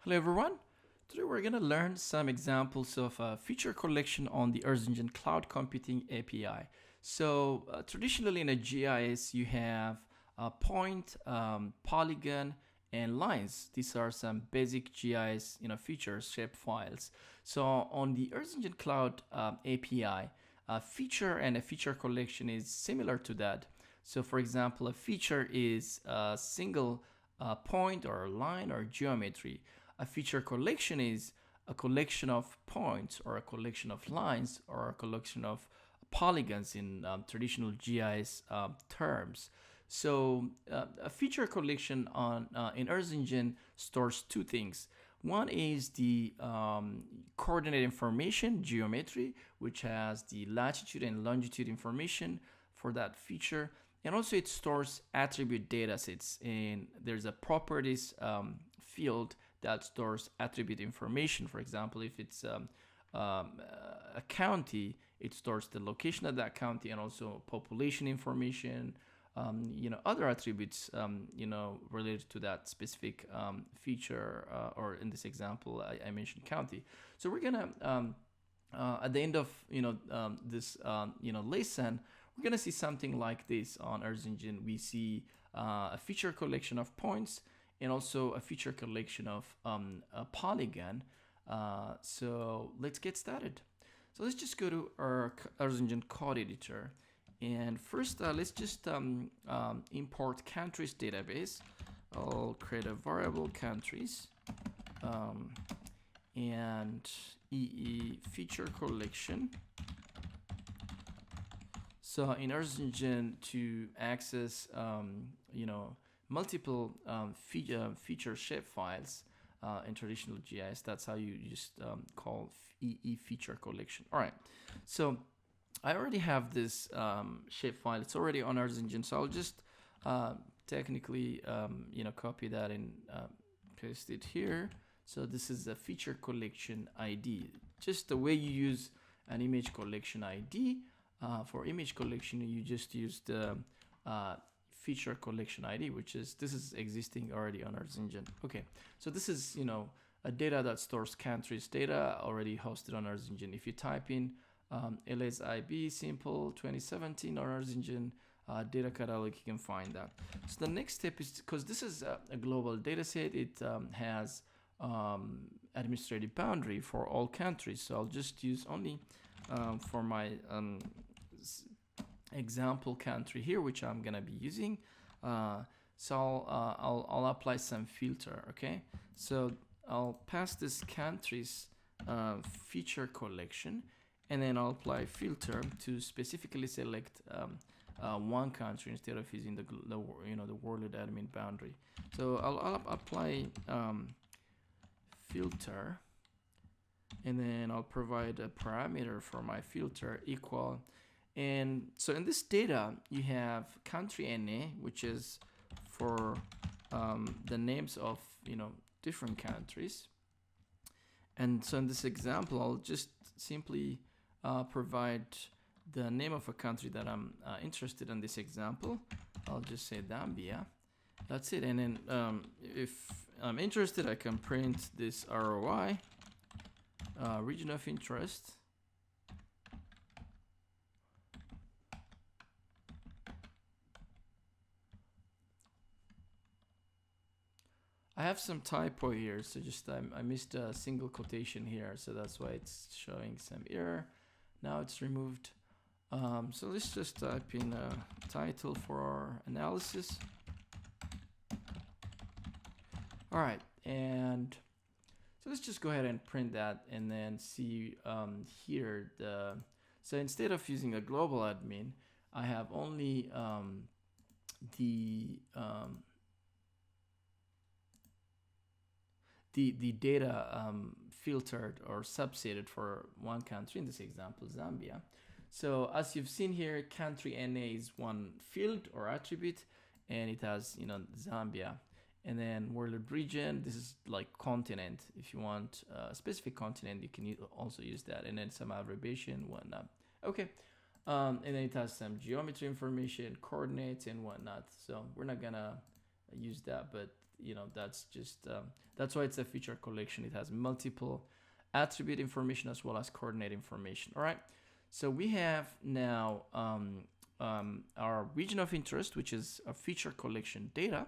Hello everyone. Today we're going to learn some examples of feature collection on the Earth Engine Cloud Computing API. So traditionally in a GIS you have a point, polygon, and lines. These are some basic GIS features, shape files. So on the Earth Engine Cloud API, a feature and a feature collection is similar to that. So for example, a feature is a single point or a line or geometry. A feature collection is a collection of points or a collection of lines or a collection of polygons in traditional GIS terms. So a feature collection on in Earth Engine stores two things. One is the coordinate information, geometry, which has the latitude and longitude information for that feature. And also it stores attribute datasets, and there's a properties field that stores attribute information. For example, if it's a county, it stores the location of that county and also population information, other attributes, related to that specific feature, or in this example, I mentioned county. So we're gonna at the end of this lesson, we're gonna see something like this on Earth Engine. We see a feature collection of points and also a feature collection of a polygon. So let's get started. So let's just go to our Earth Engine code editor, and first let's just import countries database. I'll create a variable countries. And EE feature collection. So in Earth Engine, to access multiple feature shape files in traditional GIS, that's how you just call EE feature collection. All right, so I already have this shape file. It's already on Earth Engine, so I'll just technically copy that and paste it here. So this is a feature collection ID. Just the way you use an image collection ID. For image collection, you just use the feature collection ID, this is existing already on Earth Engine. Okay, so this is a data that stores countries data already hosted on Earth Engine. If you type in LSIB simple 2017 on Earth Engine data catalog, you can find that. So the next step is, because this is a global data set, it has administrative boundary for all countries. So I'll just use only for my example country here, which I'm gonna be using. So I'll apply some filter. Okay, so I'll pass this countries feature collection, and then I'll apply filter to specifically select one country instead of using the world admin boundary. So I'll apply filter, and then I'll provide a parameter for my filter equal. And so in this data you have country NA, which is for the names of different countries. And so in this example, I'll just simply provide the name of a country that I'm interested in. This example, I'll just say Zambia. That's it. And then if I'm interested, I can print this ROI, region of interest. I have some typo here, so just I missed a single quotation here, so that's why it's showing some error. Now it's removed. So let's just type in a title for our analysis. All right, and so let's just go ahead and print that, and then see here so instead of using a global admin, I have only the data filtered or subsetted for one country, in this example Zambia. So as you've seen here, country NA is one field or attribute, and it has Zambia. And then world region, this is like continent. If you want a specific continent, you can also use that. And then some abbreviation, whatnot. Okay, and then it has some geometry information, coordinates, and whatnot. So we're not gonna use that, but that's just that's why it's a feature collection. It has multiple attribute information as well as coordinate information. All right, so we have now our region of interest, which is a feature collection data.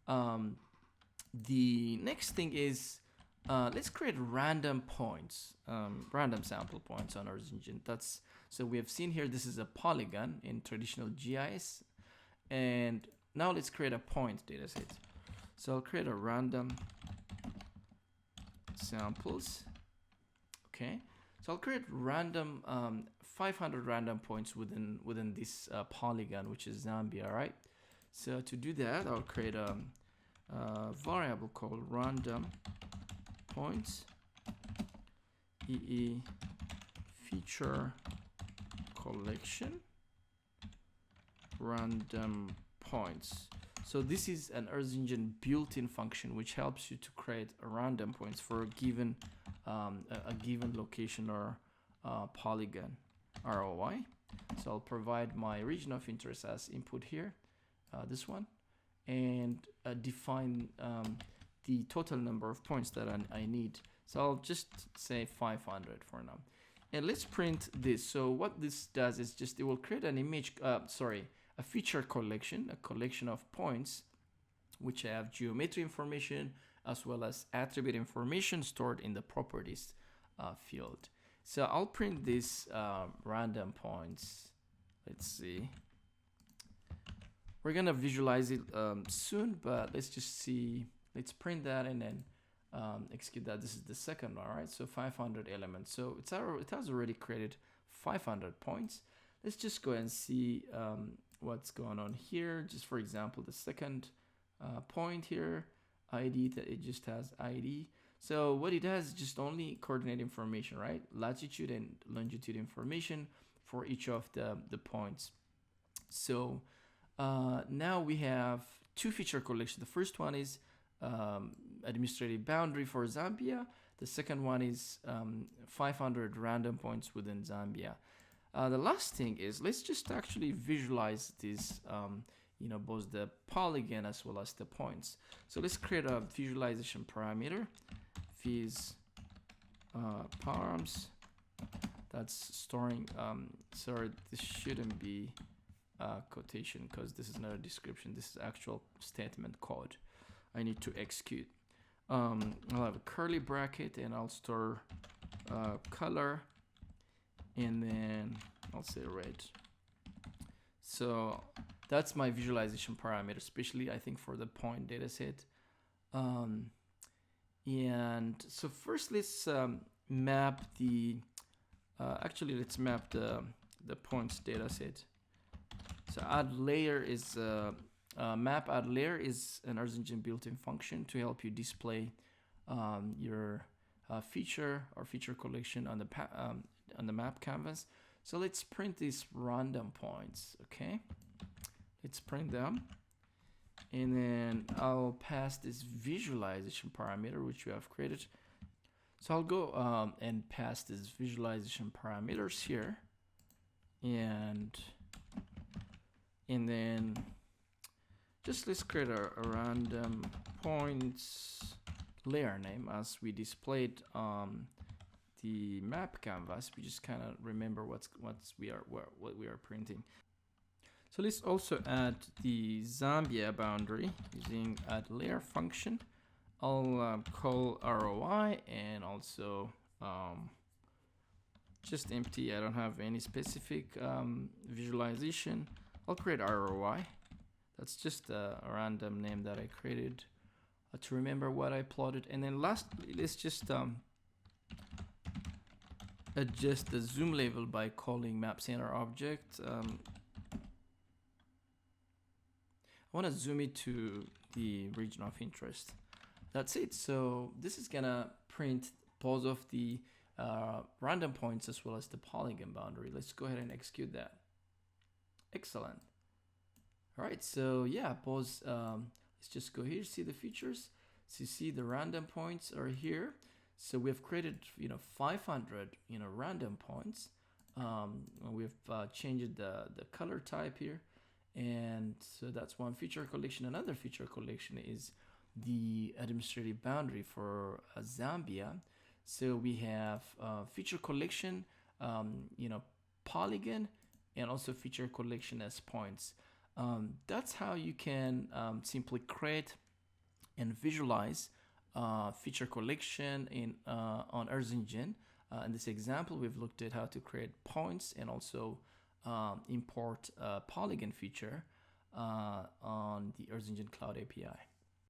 The next thing is let's create random points, random sample points on our engine. So we have seen here, this is a polygon in traditional GIS. And now let's create a point data set. So I'll create a random samples. Okay. So I'll create random 500 random points within this polygon, which is Zambia, right? So to do that, I'll create a variable called random points EE feature collection random points. So this is an Earth Engine built-in function which helps you to create a random points for a given location or polygon ROI. So I'll provide my region of interest as input here, this one, and define the total number of points that I need. So I'll just say 500 for now. And let's print this. So what this does is just, it will create an image, a feature collection, a collection of points which have geometry information as well as attribute information stored in the properties field. So I'll print this random points. Let's see. We're gonna visualize it soon, but let's just see. Let's print that and then execute that. This is the second one, right? So 500 elements. So it has already created 500 points. Let's just go and see what's going on here. Just for example, the second point here, ID, that it just has ID. So what it has is just only coordinate information, right? Latitude and longitude information for each of the points. So now we have two feature collections. The first one is administrative boundary for Zambia. The second one is 500 random points within Zambia. The last thing is, let's just actually visualize this, both the polygon as well as the points. So let's create a visualization parameter, vis params. That's storing, sorry, this shouldn't be quotation because this is not a description. This is actual statement code I need to execute. I'll have a curly bracket and I'll store color, and then I'll say red. So that's my visualization parameter, especially I think for the point data set. And so first let's map the let's map the points data set. So add layer is map add layer is an Earth Engine built-in function to help you display your feature or feature collection on the map canvas. So let's print these random points. Okay, let's print them, and then I'll pass this visualization parameter which we have created. So I'll go and pass these visualization parameters here, and then just let's create a random points layer name as we displayed the map canvas. We just kind of remember what we are printing. So let's also add the Zambia boundary using add layer function. I'll call ROI and also just empty. I don't have any specific visualization. I'll create ROI. That's just a random name that I created to remember what I plotted. And then lastly, let's just adjust the zoom level by calling map center object. I want to zoom it to the region of interest. That's it. So this is gonna print both of the random points as well as the polygon boundary. Let's go ahead and execute that. Excellent. All right, so yeah, pause. Let's just go here, see the features. So you see the random points are here. So we've created, 500, random points. We've changed the color type here. And so that's one feature collection. Another feature collection is the administrative boundary for Zambia. So we have feature collection, polygon, and also feature collection as points. That's how you can simply create and visualize feature collection on Earth Engine. In this example, we've looked at how to create points and also import polygon feature on the Earth Engine Cloud API.